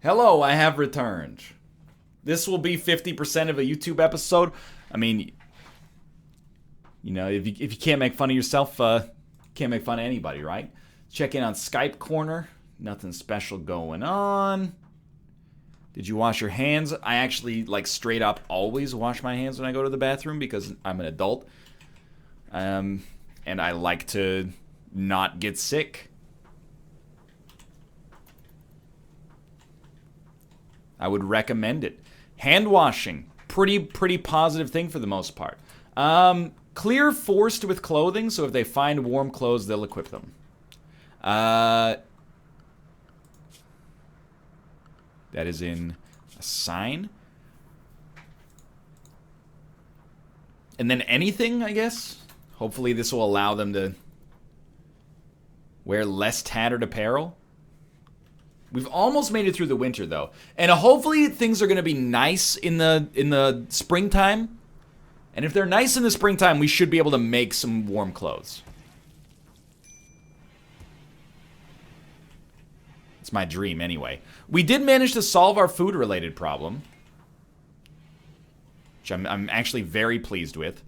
Hello, I have returned. This will be 50% of a YouTube episode. I mean, you know, if you can't make fun of yourself, can't make fun of anybody, right? Check in on Skype Corner. Nothing special going on. Did you wash your hands? I actually, like, straight up always wash my hands when I go to the bathroom because I'm an adult. And I like to not get sick. I would recommend it. Hand washing, pretty positive thing for the most part. Clear forced with clothing, so if they find warm clothes, they'll equip them. That is in a sign. And then anything, I guess. Hopefully this will allow them to wear less tattered apparel. We've almost made it through the winter, though. And hopefully things are going to be nice in the springtime. And if they're nice in the springtime, we should be able to make some warm clothes. It's my dream, anyway. We did manage to solve our food-related problem, which I'm actually very pleased with.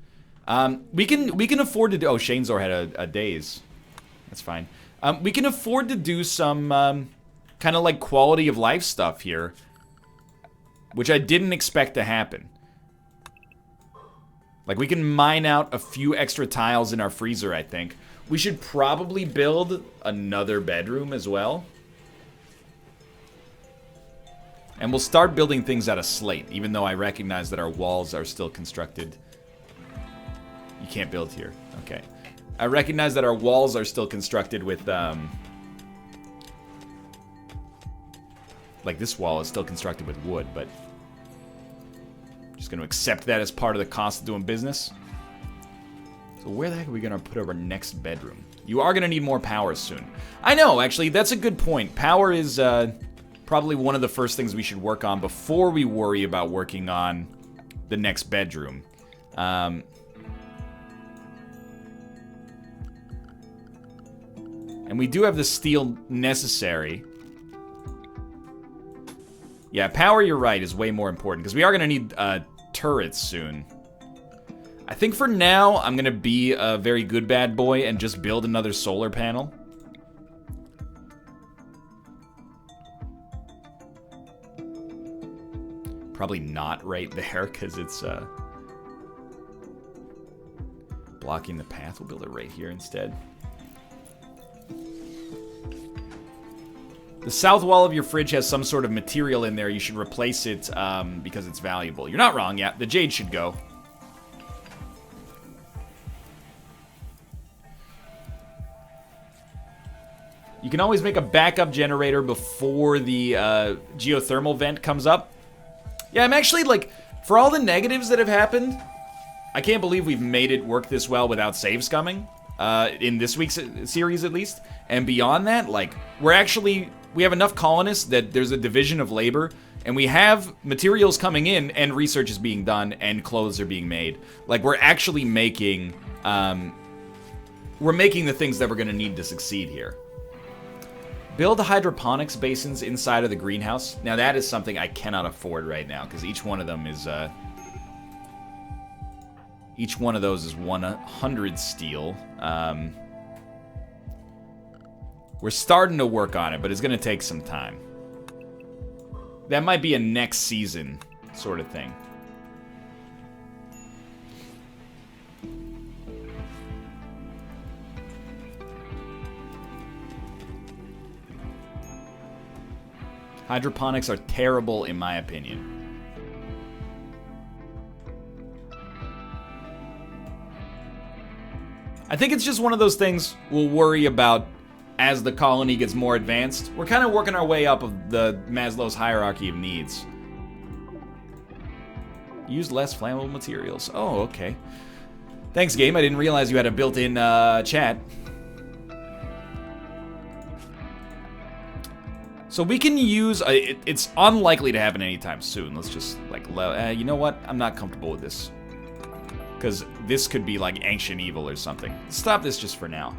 We can afford to do... Oh, Shane'Zor had a daze. That's fine. We can afford to do some... kind of like quality of life stuff here, which I didn't expect to happen. Like, we can mine out a few extra tiles in our freezer, I think. We should probably build another bedroom as well. And we'll start building things out of slate, even though I recognize that our walls are still constructed. You can't build here. Okay. I recognize that our walls are still constructed with, like, this wall is still constructed with wood, but I'm just going to accept that as part of the cost of doing business. So where the heck are we going to put our next bedroom? You are going to need more power soon. I know, actually, that's a good point. Power is probably one of the first things we should work on before we worry about working on the next bedroom. And we do have the steel necessary. Yeah, power, you're right, is way more important, because we are going to need turrets soon. I think for now, I'm going to be a very good bad boy and just build another solar panel. Probably not right there, because it's blocking the path. We'll build it right here instead. The south wall of your fridge has some sort of material in there. You should replace it because it's valuable. You're not wrong, yeah. The jade should go. You can always make a backup generator before the geothermal vent comes up. Yeah, I'm actually, like, for all the negatives that have happened, I can't believe we've made it work this well without save scumming. In this week's series, at least. And beyond that, like, we have enough colonists that there's a division of labor, and we have materials coming in, and research is being done, and clothes are being made. Like, we're actually making, we're making the things that we're going to need to succeed here. Build hydroponics basins inside of the greenhouse. Now, that is something I cannot afford right now, because each one of them is, each one of those is 100 steel. We're starting to work on it, but it's going to take some time. That might be a next season sort of thing. Hydroponics are terrible, in my opinion. I think it's just one of those things we'll worry about as the colony gets more advanced. We're kind of working our way up of the Maslow's hierarchy of needs. Use less flammable materials. Oh, okay. Thanks, game. I didn't realize you had a built-in chat. So we can use... it's unlikely to happen anytime soon. Let's just, like... you know what? I'm not comfortable with this. Because this could be, like, ancient evil or something. Stop this just for now.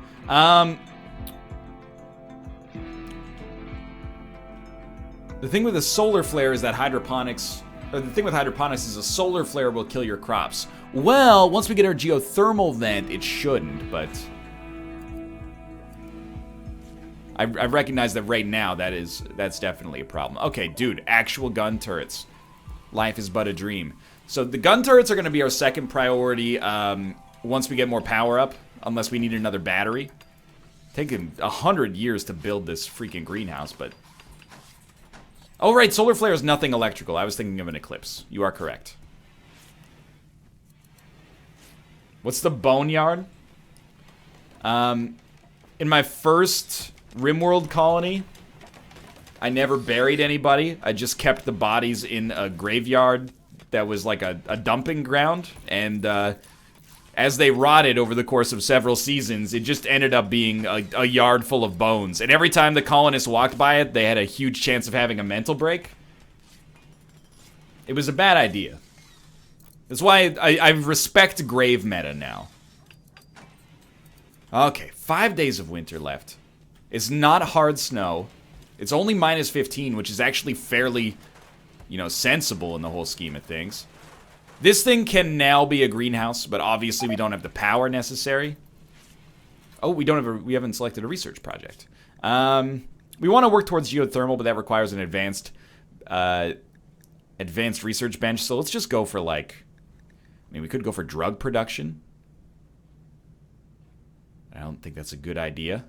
The thing with a solar flare is that hydroponics... Or the thing with hydroponics is a solar flare will kill your crops. Well, once we get our geothermal vent, it shouldn't, but... I recognize that right now that's definitely a problem. Okay, dude, actual gun turrets. Life is but a dream. So the gun turrets are going to be our second priority once we get more power up, unless we need another battery. Taking 100 years to build this freaking greenhouse, but... Oh, right, solar flare is nothing electrical. I was thinking of an eclipse. You are correct. What's the boneyard? In my first RimWorld colony, I never buried anybody. I just kept the bodies in a graveyard that was like a dumping ground. And as they rotted over the course of several seasons, it just ended up being a yard full of bones. And every time the colonists walked by it, they had a huge chance of having a mental break. It was a bad idea. That's why I respect grave meta now. Okay, 5 days of winter left. It's not hard snow. It's only minus 15, which is actually fairly, you know, sensible in the whole scheme of things. This thing can now be a greenhouse, but obviously we don't have the power necessary. Oh, we haven't selected a research project. We want to work towards geothermal, but that requires an advanced research bench. So let's just go for like, I mean, we could go for drug production. I don't think that's a good idea.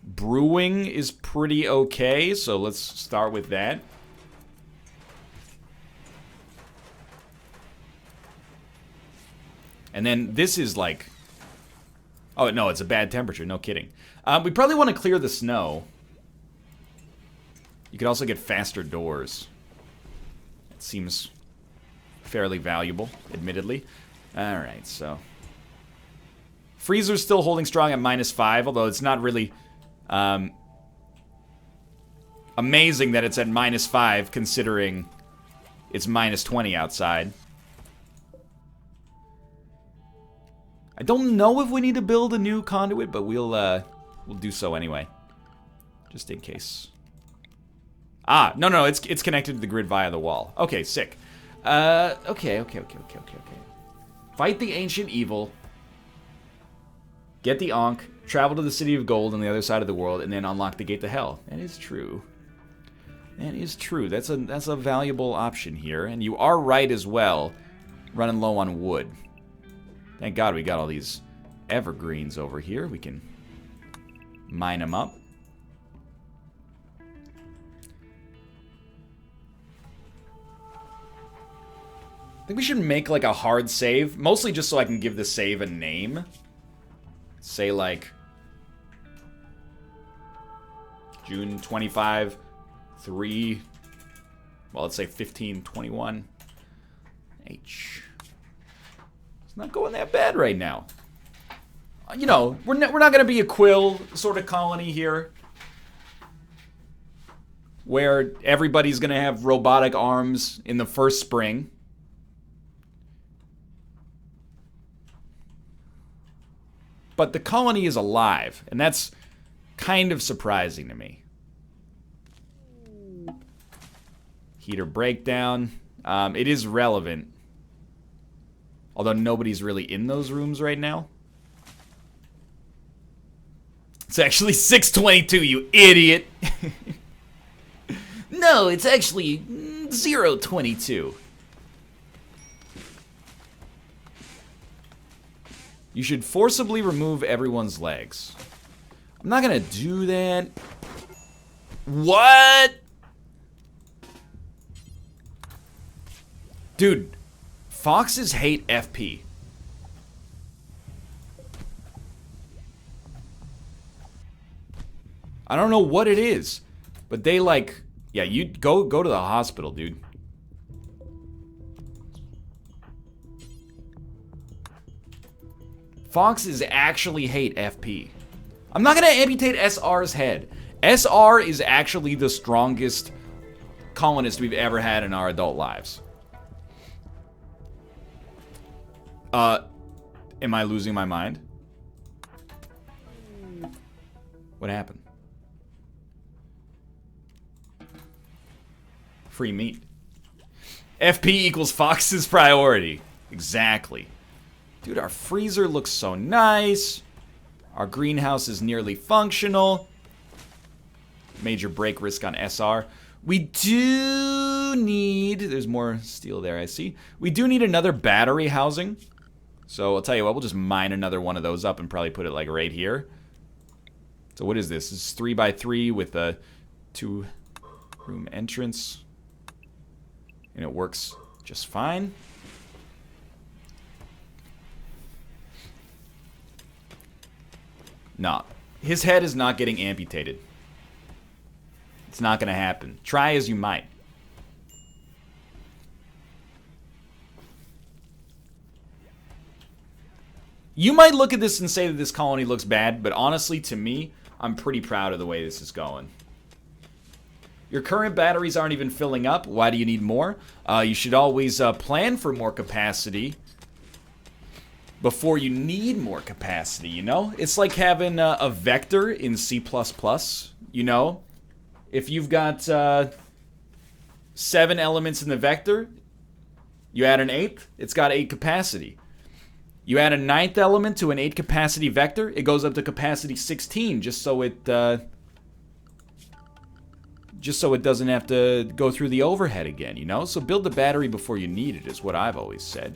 Brewing is pretty okay, so let's start with that. And then this is like... Oh, no, it's a bad temperature. No kidding. We probably want to clear the snow. You could also get faster doors. It seems fairly valuable, admittedly. Alright, so... Freezer's still holding strong at -5, although it's not really... amazing that it's at -5, considering it's -20 outside. I don't know if we need to build a new conduit, but we'll do so anyway, just in case. Ah, no, it's connected to the grid via the wall. Okay, sick. Okay. Fight the ancient evil. Get the Ankh, travel to the City of Gold on the other side of the world, and then unlock the Gate to Hell. That is true. That is true. That's a valuable option here, and you are right as well, running low on wood. Thank God we got all these evergreens over here. We can mine them up. I think we should make like a hard save, mostly just so I can give the save a name. Say like June 25, 3, well, let's say 1521 H. It's not going that bad right now. You know, we're not going to be a Quill sort of colony here, where everybody's going to have robotic arms in the first spring. But the colony is alive, and that's kind of surprising to me. Heater breakdown. It is relevant. Although nobody's really in those rooms right now. It's actually 622, you idiot. No, it's actually 022. You should forcibly remove everyone's legs. I'm not gonna do that. What? Dude, foxes hate FP. I don't know what it is, but they like, yeah, you go to the hospital, dude. Foxes actually hate FP. I'm not gonna amputate SR's head. SR is actually the strongest colonist we've ever had in our adult lives. Am I losing my mind? What happened? free meat. FP equals Fox's priority. Exactly. Dude, our freezer looks so nice. Our greenhouse is nearly functional. Major break risk on SR. We do need... There's more steel there, I see. We do need another battery housing. So I'll tell you what, we'll just mine another one of those up and probably put it like right here. So what is this? This is 3x3 with a 2-room entrance. And it works just fine. Nah, his head is not getting amputated. It's not gonna happen. Try as you might. You might look at this and say that this colony looks bad, but honestly, to me, I'm pretty proud of the way this is going. Your current batteries aren't even filling up. Why do you need more? You should always plan for more capacity before you need more capacity, you know? It's like having a vector in C++, you know? If you've got 7 elements in the vector, you add an 8th, it's got 8 capacity. You add a 9th element to an 8 capacity vector, it goes up to capacity 16, just so it doesn't have to go through the overhead again, you know? So build the battery before you need it is what I've always said.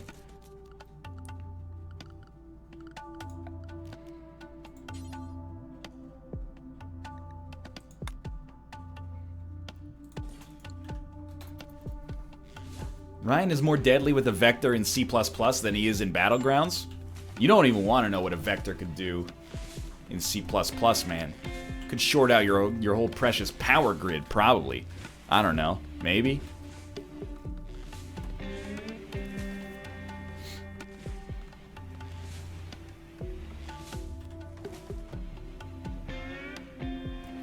Ryan is more deadly with a vector in C++ than he is in Battlegrounds. You don't even want to know what a vector could do in C++, man. Could short out your whole precious power grid, probably. I don't know. Maybe.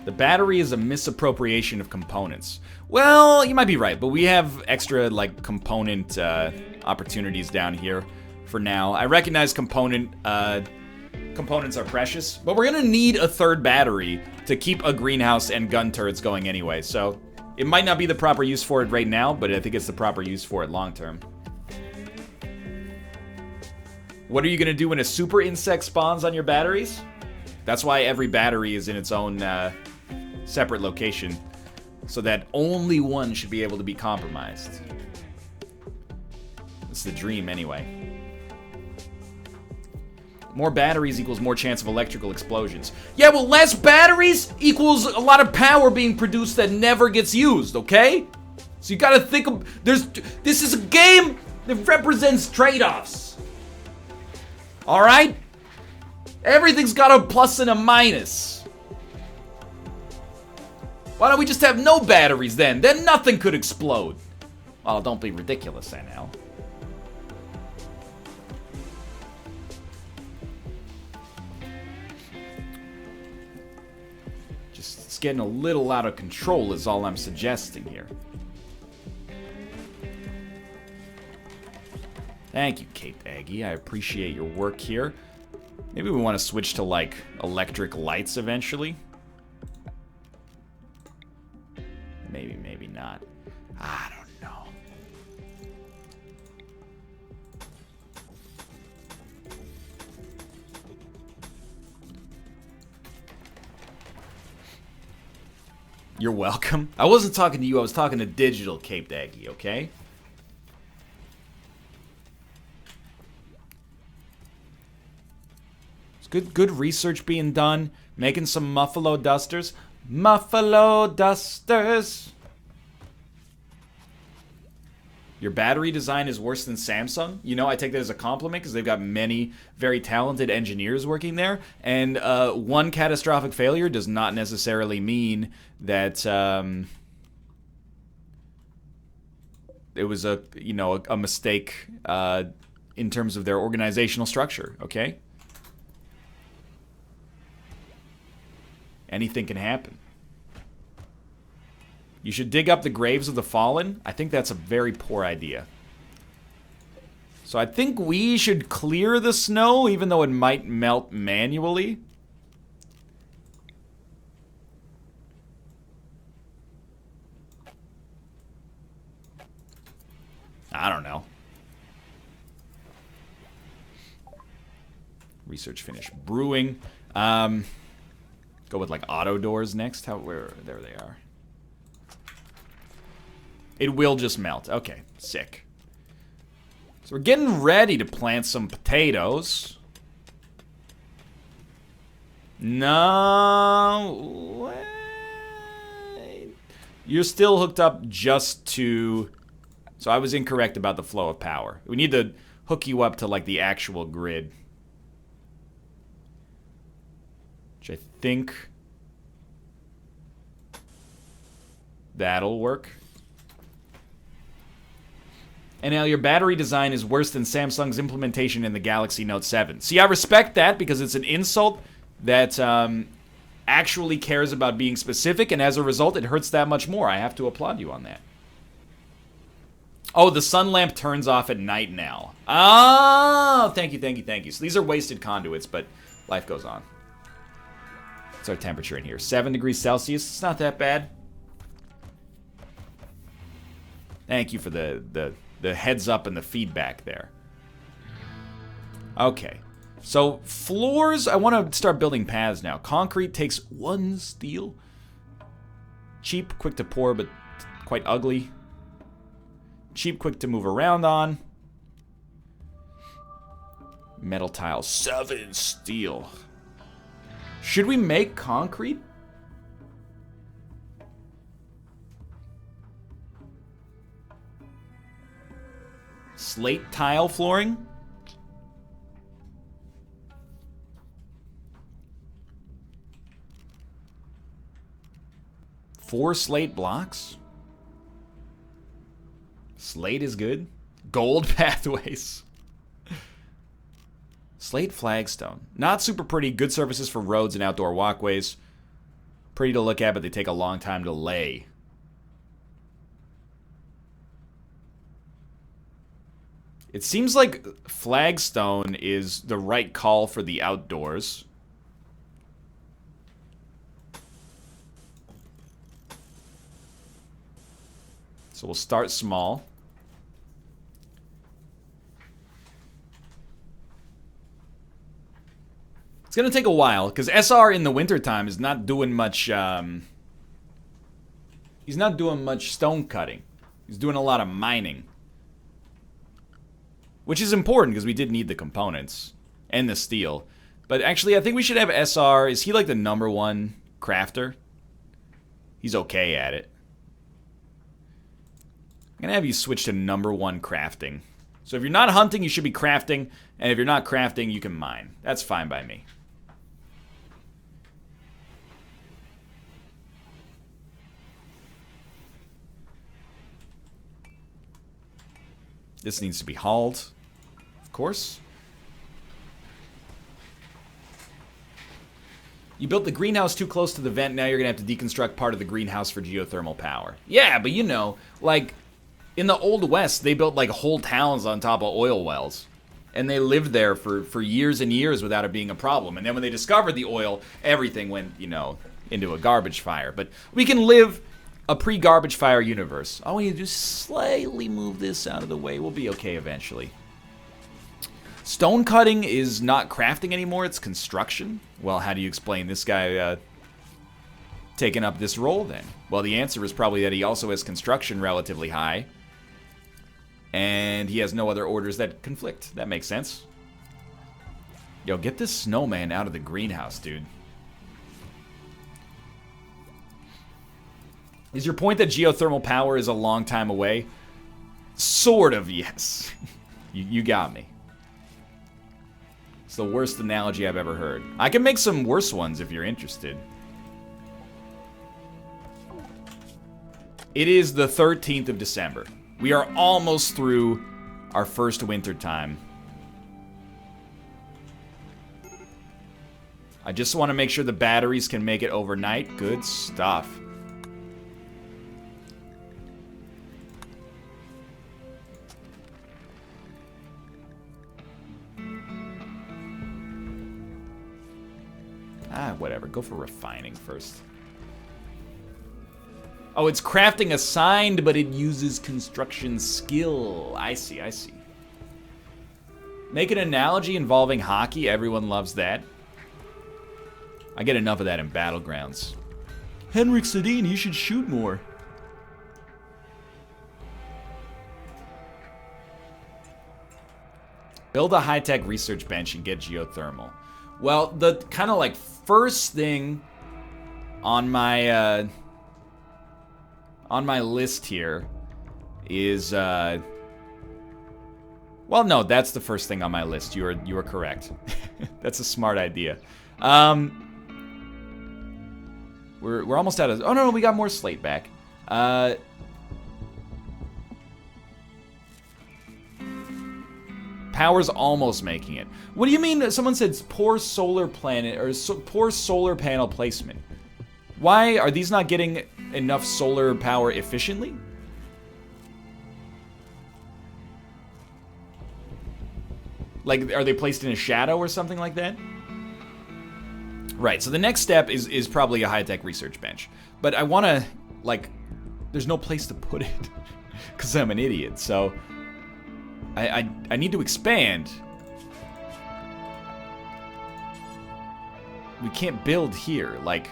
The battery is a misappropriation of components. Well, you might be right, but we have extra, like, component opportunities down here for now. I recognize components are precious, but we're gonna need a 3rd battery to keep a greenhouse and gun turrets going anyway, so it might not be the proper use for it right now, but I think it's the proper use for it long term. What are you gonna do when a super insect spawns on your batteries? That's why every battery is in its own separate location, so that only one should be able to be compromised. It's the dream anyway. More batteries equals more chance of electrical explosions. Yeah, well, less batteries equals a lot of power being produced that never gets used, okay? So you gotta think of... This is a game that represents trade-offs. Alright? Everything's got a plus and a minus. Why don't we just have no batteries then? Then nothing could explode. Well, don't be ridiculous, NL. Just, it's getting a little out of control is all I'm suggesting here. Thank you, Cape Aggie. I appreciate your work here. Maybe we want to switch to, like, electric lights eventually. Maybe, maybe not. I don't know. You're welcome. I wasn't talking to you, I was talking to Digital Cape Aggie, okay? It's good research being done. Making some Muffalo dusters. Muffalo dusters. Your battery design is worse than Samsung. You know, I take that as a compliment because they've got many very talented engineers working there. And one catastrophic failure does not necessarily mean that it was a mistake in terms of their organizational structure, okay? Anything can happen. You should dig up the graves of the fallen. I think that's a very poor idea. So I think we should clear the snow, even though it might melt manually. I don't know. Research finished. Brewing. Go with like auto doors next. There they are. It will just melt. Okay, sick. So we're getting ready to plant some potatoes. No. Wait. You're still hooked up just to... So I was incorrect about the flow of power. We need to hook you up to like the actual grid. Which I think... that'll work. And now your battery design is worse than Samsung's implementation in the Galaxy Note 7. See, I respect that because it's an insult that actually cares about being specific, and as a result, it hurts that much more. I have to applaud you on that. Oh, the sun lamp turns off at night now. Oh, thank you, thank you, thank you. So these are wasted conduits, but life goes on. What's our temperature in here? 7 degrees Celsius. It's not that bad. Thank you for the heads up and the feedback there. Okay. So, floors, I want to start building paths now. Concrete takes 1 steel. Cheap, quick to pour, but quite ugly. Cheap, quick to move around on. Metal tile, 7 steel. Should we make concrete? Slate tile flooring? Four slate blocks? Slate is good. Gold pathways. Slate flagstone. Not super pretty. Good surfaces for roads and outdoor walkways. Pretty to look at, but they take a long time to lay. It seems like flagstone is the right call for the outdoors. So we'll start small. It's going to take a while, because SR in the wintertime is not doing much, he's not doing much stone cutting. He's doing a lot of mining. Which is important, because we did need the components. And the steel. But actually, I think we should have SR. Is he like the #1 crafter? He's okay at it. I'm going to have you switch to #1 crafting. So if you're not hunting, you should be crafting. And if you're not crafting, you can mine. That's fine by me. This needs to be hauled. Of course. You built the greenhouse too close to the vent. Now you're going to have to deconstruct part of the greenhouse for geothermal power. Yeah, but you know, like... in the Old West, they built like whole towns on top of oil wells. And they lived there for years and years without it being a problem. And then when they discovered the oil, everything went, you know, into a garbage fire. But we can live a pre-garbage fire universe. All we need to do is slightly move this out of the way. We'll be okay eventually. Stone cutting is not crafting anymore, it's construction. Well, how do you explain this guy taking up this role then? Well, the answer is probably that he also has construction relatively high. And he has no other orders that conflict. That makes sense. Yo, get this snowman out of the greenhouse, dude. Is your point that geothermal power is a long time away? Sort of, yes. You got me. It's the worst analogy I've ever heard. I can make some worse ones if you're interested. It is the 13th of December. We are almost through our first winter time. I just want to make sure the batteries can make it overnight. Good stuff. Whatever. Go for refining first. Oh, it's crafting assigned, but it uses construction skill. I see, I see. Make an analogy involving hockey. Everyone loves that. I get enough of that in Battlegrounds. Henrik Sedin, you should shoot more. Build a high-tech research bench and get geothermal. Well, the kind of like first thing on my list here is well, no, that's the first thing on my list. You are correct. That's a smart idea. We're almost out of. Oh no, we got more slate back. Power's almost making it. What do you mean? Someone said poor solar planet or poor solar panel placement. Why are these not getting enough solar power efficiently? Like, are they placed in a shadow or something like that? Right, so the next step is probably a high-tech research bench. But I want to, like, there's no place to put it because I'm an idiot, so I need to expand. We can't build here, like,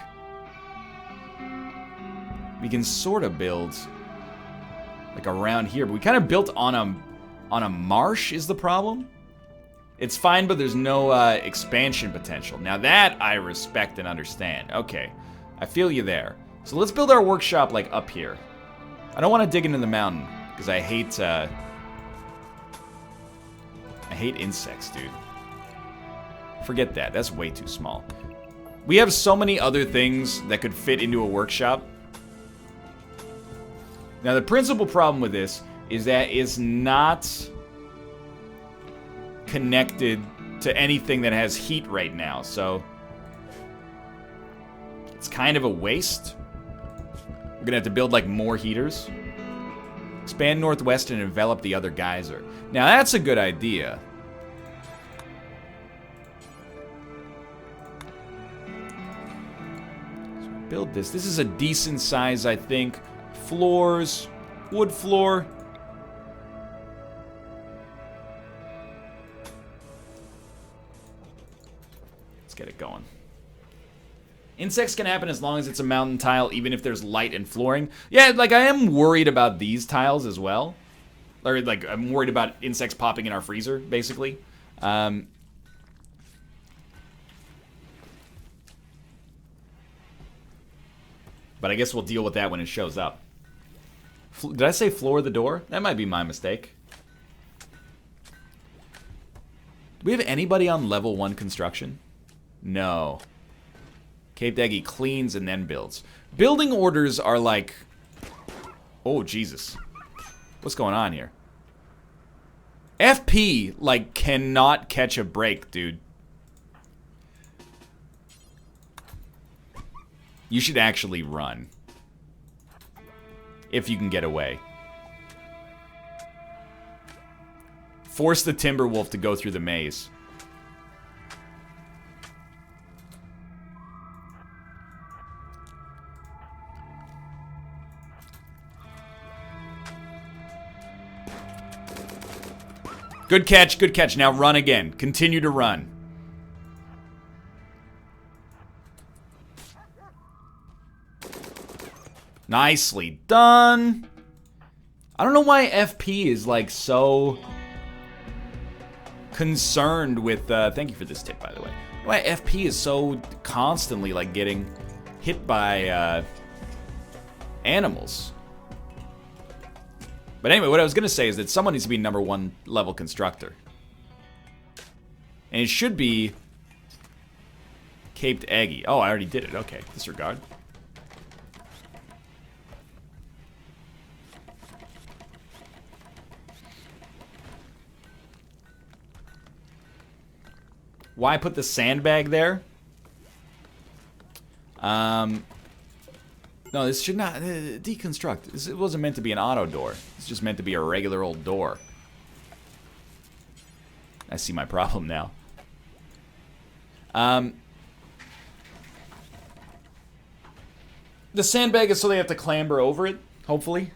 we can sort of build, like, around here, but we kind of built on a marsh is the problem. It's fine, but there's no expansion potential. Now that I respect and understand. Okay, I feel you there. So let's build our workshop, like, up here. I don't want to dig into the mountain, because I hate insects, dude. Forget that, that's way too small. We have so many other things that could fit into a workshop. Now, the principal problem with this is that it's not connected to anything that has heat right now, so it's kind of a waste. We're gonna have to build, like, more heaters. Expand northwest and envelop the other geyser. Now, that's a good idea. So build this. This is a decent size, I think. Floors, wood floor. Get it going. Insects can happen as long as it's a mountain tile, even if there's light and flooring. Yeah, like, I am worried about these tiles as well. Or, like, I'm worried about insects popping in our freezer, basically. But I guess we'll deal with that when it shows up. Did I say floor the door? That might be my mistake. Do we have anybody on level 1 construction? No. Cape Daggy cleans and then builds. Building orders are like... Oh, Jesus. What's going on here? FP, like, cannot catch a break, dude. You should actually run. If you can get away. Force the Timberwolf to go through the maze. Good catch, good catch. Now run again. Continue to run. Nicely done. I don't know why FP is, like, so concerned with, thank you for this tip, by the way. Why FP is so constantly, like, getting hit by, animals. But anyway, what I was going to say is that someone needs to be number 1 level constructor. And it should be Caped Aggie. Oh, I already did it. Okay, disregard. Why put the sandbag there? No, this should not... deconstruct. It wasn't meant to be an auto door. It's just meant to be a regular old door. I see my problem now. The sandbag is so they have to clamber over it, hopefully.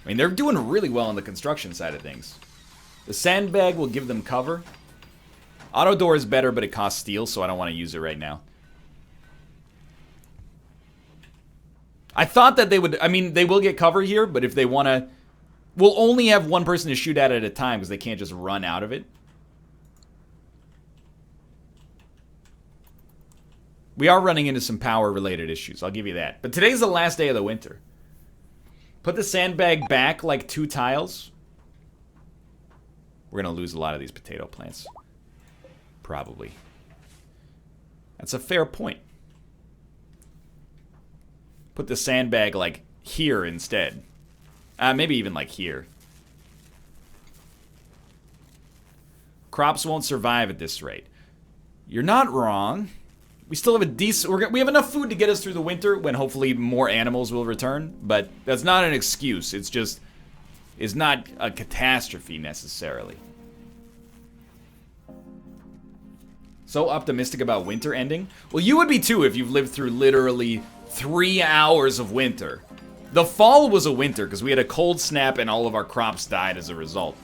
I mean, they're doing really well on the construction side of things. The sandbag will give them cover. Auto door is better, but it costs steel, so I don't want to use it right now. I thought that they would... I mean, they will get cover here, but if they want to... We'll only have one person to shoot at a time because they can't just run out of it. We are running into some power-related issues, I'll give you that. But today's the last day of the winter. Put the sandbag back like 2 tiles. We're going to lose a lot of these potato plants. Probably. That's a fair point. Put the sandbag like here instead. Maybe even like here. Crops won't survive at this rate. You're not wrong. We still have a decent... We have enough food to get us through the winter when hopefully more animals will return. But that's not an excuse. It's just... It's not a catastrophe necessarily. So optimistic about winter ending? Well, you would be too if you've lived through literally 3 hours of winter. The fall was a winter because we had a cold snap and all of our crops died as a result.